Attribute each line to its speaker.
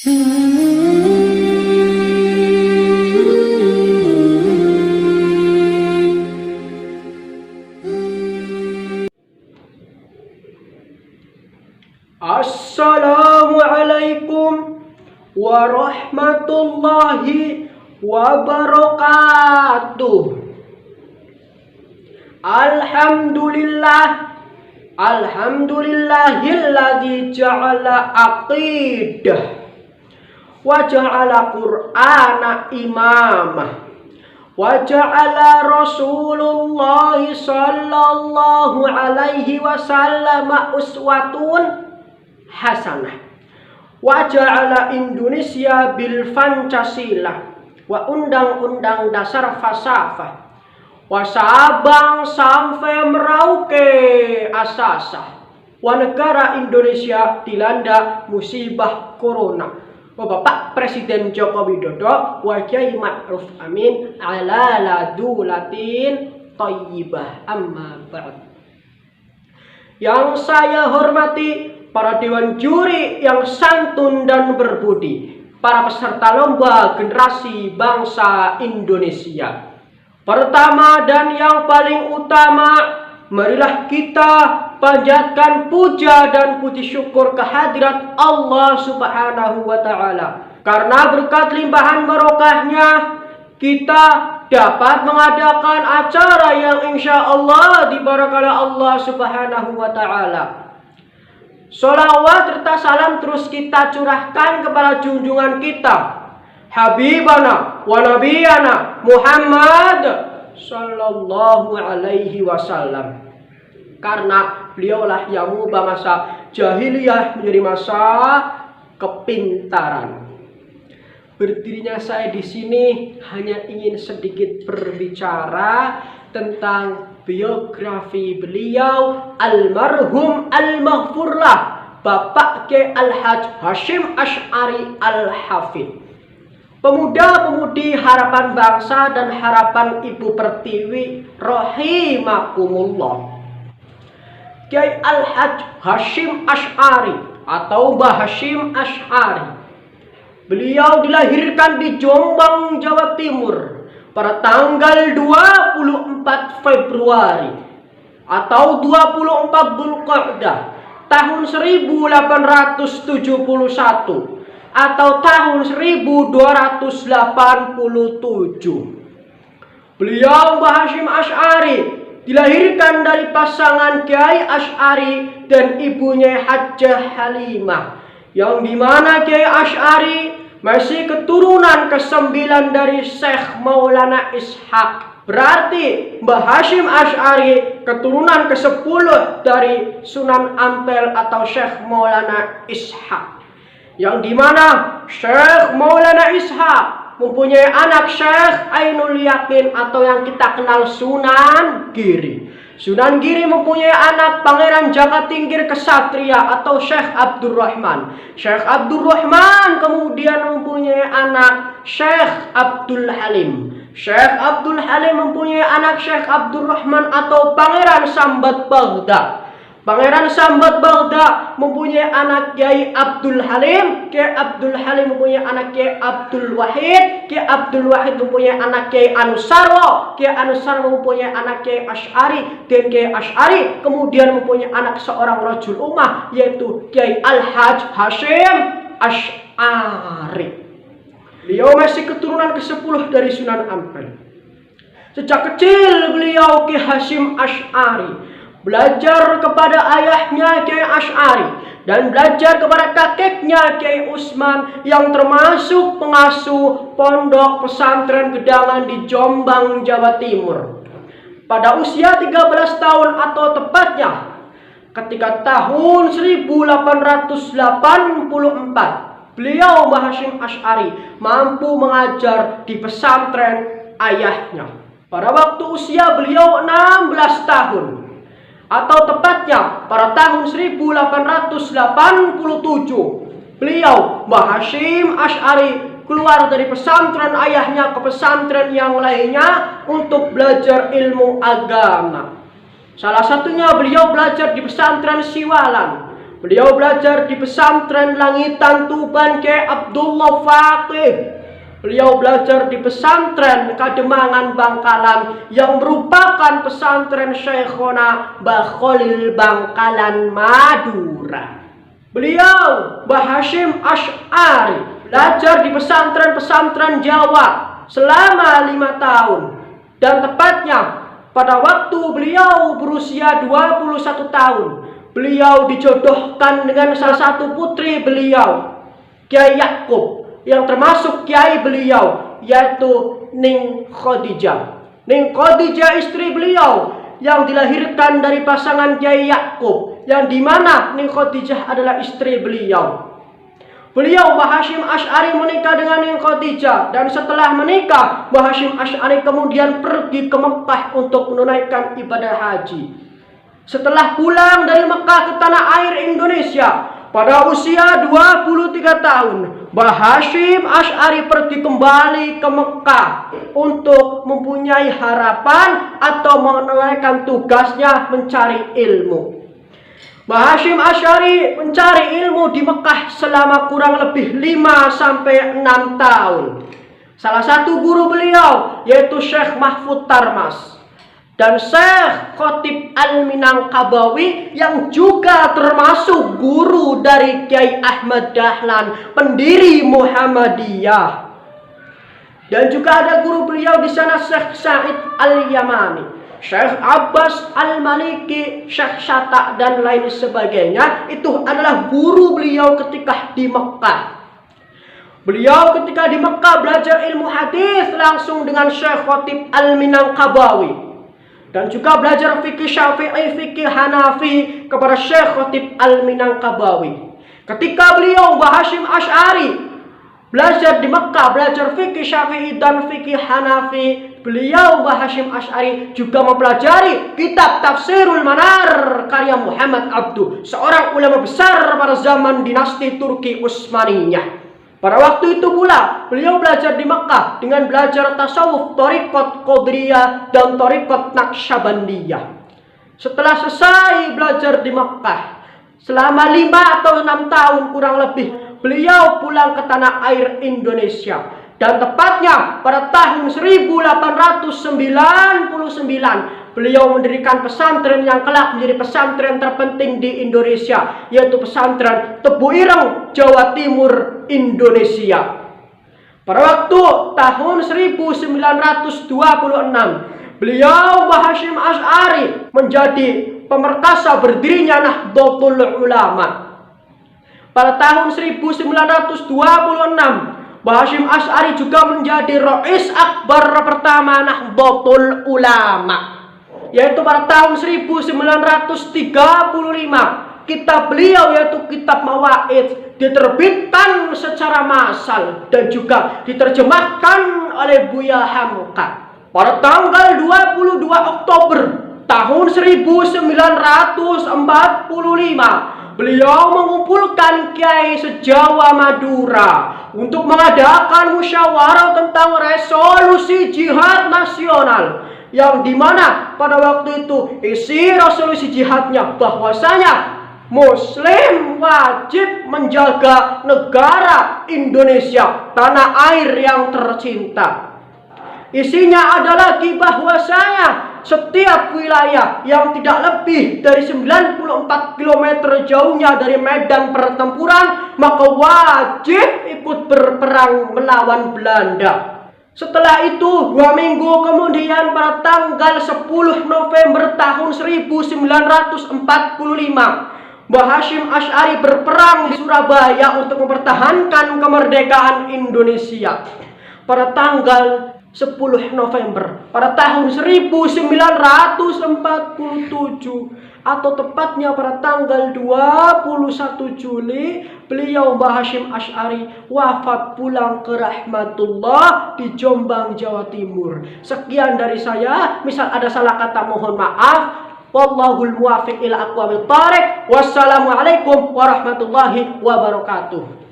Speaker 1: Assalamualaikum warahmatullahi wabarakatuh. Alhamdulillahilladzi ja'ala aqidah wa ja'ala qur'ana imamah wa ja'ala Rasulullah sallallahu alaihi wasallam uswatun hasanah wa ja'ala Indonesia bil Pancasila wa undang-undang dasar falsafah wa Sabang sampai Merauke asasah wa negara Indonesia dilanda musibah corona wa Bapak Presiden Joko Widodo wa Kiai Ma'ruf Amin ala ladulatin thayyibah amma ba'd. Yang saya hormati para dewan juri yang santun dan berbudi, para peserta lomba generasi bangsa Indonesia. Pertama dan yang paling utama, marilah kita panjatkan puja dan puji syukur kehadirat Allah Subhanahu wa Ta'ala. Karena berkat limpahan barokahnya, kita dapat mengadakan acara yang insya Allah diberkahi Allah Subhanahu wa Ta'ala. Sholawat serta salam terus kita curahkan kepada junjungan kita, Habibana wa Nabiyana Muhammad sallallahu alaihi wasallam. Karena beliaulah yang mengubah masa jahiliyah menjadi masa kepintaran. Berdirinya saya di sini hanya ingin sedikit berbicara tentang biografi beliau almarhum al-maghfurlah Bapak Kiai Al-Hajj Hasyim Asy'ari Al-Hafidh. Pemuda-pemudi harapan bangsa dan harapan Ibu Pertiwi rahimakumullah. Kiai Al-Hajj Hasyim Asy'ari atau Mbah Hasyim Asy'ari. Beliau dilahirkan di Jombang, Jawa Timur pada tanggal 24 Februari atau 24 Dzulqa'dah tahun 1871 atau tahun 1287. Beliau Mbah Hasyim Asy'ari dilahirkan dari pasangan Kiai Asy'ari dan ibunya Hajjah Halimah, yang dimana Kiai Asy'ari masih keturunan ke-9 dari Syekh Maulana Ishaq. Berarti Mbah Hasyim Asy'ari keturunan ke-10 dari Sunan Ampel atau Syekh Maulana Ishaq, yang dimana Syekh Maulana Ishaq mempunyai anak Syekh Ainul Yakin atau yang kita kenal Sunan Giri. Sunan Giri mempunyai anak Pangeran Jakatingkir Kesatria atau Syekh Abdurrahman. Syekh Abdurrahman kemudian mempunyai anak Syekh Abdul Halim. Syekh Abdul Halim mempunyai anak Syekh Abdurrahman atau Pangeran Sambat Baghdad. Pangeran Sambat Baghdad mempunyai anak Kiai Abdul Halim. Kiai Abdul Halim mempunyai anak Kiai Abdul Wahid. Kiai Abdul Wahid mempunyai anak Kiai Anusarwo. Kiai Anusarwo mempunyai anak Kiai Asy'ari. Dan Kiai Asy'ari kemudian mempunyai anak seorang rajul ummah, yaitu Kiai Al-Hajj Hasyim Asy'ari. Beliau masih keturunan ke-10 dari Sunan Ampel. Sejak kecil beliau Kiai Hasyim Asy'ari belajar kepada ayahnya Kiai Asy'ari dan belajar kepada kakeknya Kiai Usman yang termasuk pengasuh pondok pesantren Gedangan di Jombang, Jawa Timur. Pada usia 13 tahun atau tepatnya ketika tahun 1884, beliau Mbah Hasyim Asy'ari mampu mengajar di pesantren ayahnya. Pada waktu usia beliau 16 tahun atau tepatnya pada tahun 1887, beliau Mbah Hasyim Asy'ari keluar dari pesantren ayahnya ke pesantren yang lainnya untuk belajar ilmu agama. Salah satunya beliau belajar di pesantren Siwalan. Beliau belajar di pesantren Langitan Tuban Kiai Abdullah Faqih. Beliau belajar di pesantren Kademangan Bangkalan yang merupakan pesantren Syekhona Mbah Khalil Bangkalan Madura. Beliau Mbah Hasyim Asy'ari belajar di pesantren-pesantren Jawa selama 5 tahun. Dan tepatnya pada waktu beliau berusia 21 tahun, beliau dijodohkan dengan salah satu putri beliau, Kiai Yakub, yang termasuk kiai beliau, yaitu Ning Khadijah. Ning Khadijah istri beliau yang dilahirkan dari pasangan Kiai Yakub, yang dimana Ning Khadijah adalah istri beliau. Beliau Mbah Hasyim Asy'ari menikah dengan Ning Khadijah, dan setelah menikah Mbah Hasyim Asy'ari kemudian pergi ke Mekah untuk menunaikan ibadah haji. Setelah pulang dari Mekah ke tanah air Indonesia pada usia 23 tahun, Mbah Hasyim Asy'ari pergi kembali ke Mekah untuk mempunyai harapan atau menunaikan tugasnya mencari ilmu. Mbah Hasyim Asy'ari mencari ilmu di Mekah selama kurang lebih 5-6 tahun. Salah satu guru beliau yaitu Syekh Mahfud Tarmas dan Syekh Khotib Al-Minangkabawi yang juga termasuk guru dari Kiai Ahmad Dahlan, pendiri Muhammadiyah. Dan juga ada guru beliau di sana, Syekh Said Al-Yamani, Syekh Abbas Al-Maliki, Syekh Syata, dan lain sebagainya. Itu adalah guru beliau ketika di Mekah. Beliau ketika di Mekah belajar ilmu hadis langsung dengan Syekh Khotib Al-Minangkabawi, dan juga belajar fikih Syafi'i, fikih Hanafi kepada Syekh Khotib Al-Minangkabawi. Ketika beliau Mbah Hasyim Asy'ari belajar di Mekah, belajar fikih Syafi'i dan fikih Hanafi, beliau Mbah Hasyim Asy'ari juga mempelajari kitab Tafsirul Manar karya Muhammad Abduh, seorang ulama besar pada zaman dinasti Turki Utsmaniyah. Pada waktu itu pula beliau belajar di Mekah dengan belajar tasawuf Thariqat Qadiriyah dan Thariqat Naqsyabandiyah. Setelah selesai belajar di Mekah selama 5 atau 6 tahun kurang lebih, beliau pulang ke tanah air Indonesia. Dan tepatnya pada tahun 1899 beliau mendirikan pesantren yang kelak menjadi pesantren terpenting di Indonesia, yaitu pesantren Tebu Ireng, Jawa Timur, Indonesia. Pada waktu tahun 1926 beliau Mbah Hasyim Asy'ari menjadi pemerkasa berdirinya Nahdlatul Ulama. Pada tahun 1926 Mbah Hasyim Asy'ari juga menjadi Rais Akbar pertama Nahdlatul Ulama, yaitu pada tahun 1935 kitab beliau yaitu kitab Mawaid diterbitkan secara massal dan juga diterjemahkan oleh Buya Hamka. Pada tanggal 22 Oktober tahun 1945 beliau mengumpulkan kiai se-Jawa Madura untuk mengadakan musyawarah tentang resolusi jihad nasional, yang dimana pada waktu itu isi resolusi jihadnya bahwasanya Muslim wajib menjaga negara Indonesia, tanah air yang tercinta. Isinya adalah bahwasanya setiap wilayah yang tidak lebih dari 94 km jauhnya dari medan pertempuran maka wajib ikut berperang melawan Belanda. Setelah itu 2 minggu kemudian pada tanggal 10 November tahun 1945 Mbah Hasyim Asy'ari berperang di Surabaya untuk mempertahankan kemerdekaan Indonesia. Pada tanggal 10 November pada tahun 1947 atau tepatnya pada tanggal 21 Juli beliau Mbah Hasyim Asy'ari wafat pulang ke rahmatullah di Jombang, Jawa Timur. Sekian dari saya, misal ada salah kata mohon maaf. Wallahul muwaffiq ila aqwamit thariq. Wassalamualaikum warahmatullahi wabarakatuh.